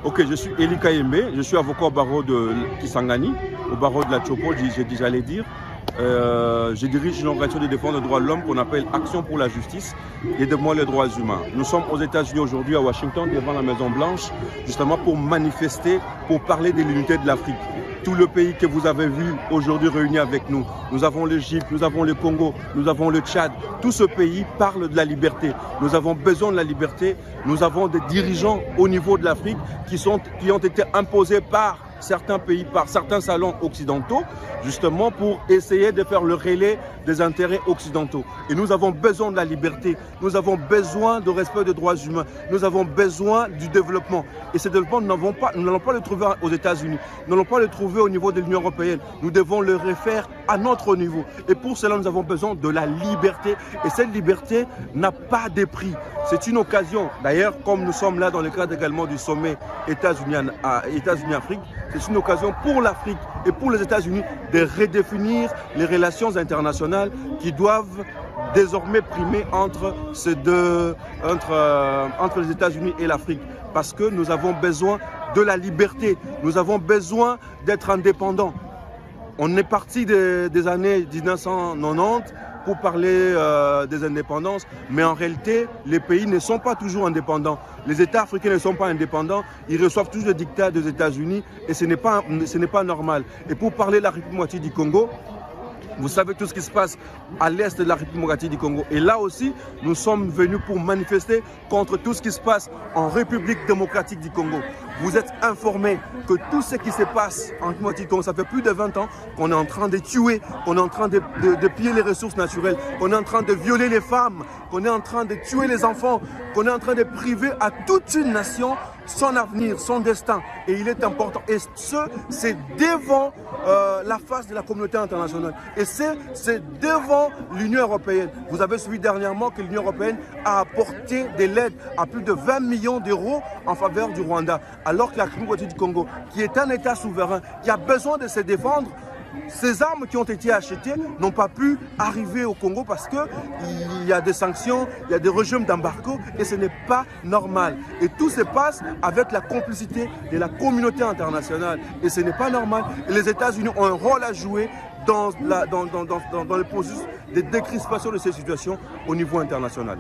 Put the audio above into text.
Ok, je suis Eli Kayembe, je suis avocat au barreau de Kisangani, au barreau de la Tchopo, j'allais dire. Je dirige une organisation de défense des droits de l'homme qu'on appelle Action pour la justice et de moi les droits humains. Nous sommes aux États-Unis aujourd'hui, à Washington, devant la Maison Blanche, justement pour manifester, pour parler de l'unité de l'Afrique. Tout le pays que vous avez vu aujourd'hui réuni avec nous. Nous avons l'Égypte, nous avons le Congo, nous avons le Tchad. Tout ce pays parle de la liberté. Nous avons besoin de la liberté. Nous avons des dirigeants au niveau de l'Afrique qui ont été imposés par certains pays, par certains salons occidentaux, justement pour essayer de faire le relais des intérêts occidentaux. Et nous avons besoin de la liberté, nous avons besoin de respect des droits humains, nous avons besoin du développement. Et ce développement, nous n'allons pas le trouver aux États-Unis, nous n'allons pas le trouver au niveau de l'Union européenne. Nous devons le refaire à notre niveau. Et pour cela, nous avons besoin de la liberté. Et cette liberté n'a pas de prix. C'est une occasion, d'ailleurs, comme nous sommes là dans le cadre également du sommet États-Unis-Afrique, c'est une occasion pour l'Afrique et pour les États-Unis de redéfinir les relations internationales qui doivent désormais primer entre les États-Unis et l'Afrique. Parce que nous avons besoin de la liberté, nous avons besoin d'être indépendants. On est parti des années 1990 pour parler des indépendances, mais en réalité, les pays ne sont pas toujours indépendants. Les États africains ne sont pas indépendants, ils reçoivent toujours le dictat des États-Unis et ce n'est pas normal. Et pour parler de la République démocratique du Congo, vous savez tout ce qui se passe à l'est de la République démocratique du Congo. Et là aussi, nous sommes venus pour manifester contre tout ce qui se passe en République démocratique du Congo. Vous êtes informés que tout ce qui se passe en République démocratique du Congo, ça fait plus de 20 ans qu'on est en train de tuer, qu'on est en train de piller les ressources naturelles, qu'on est en train de violer les femmes, qu'on est en train de tuer les enfants, qu'on est en train de priver à toute une nation son avenir, son destin. Et il est important. Et c'est devant la face de la communauté internationale. Et c'est devant l'Union européenne. Vous avez suivi dernièrement que l'Union européenne a apporté de l'aide à plus de 20 millions d'euros en faveur du Rwanda. Alors que la République démocratique du Congo, qui est un État souverain, qui a besoin de se défendre, ces armes qui ont été achetées n'ont pas pu arriver au Congo parce qu'il y a des sanctions, il y a des régimes d'embargo et ce n'est pas normal. Et tout se passe avec la complicité de la communauté internationale et ce n'est pas normal. Et les États-Unis ont un rôle à jouer dans le processus de décrispation de ces situations au niveau international.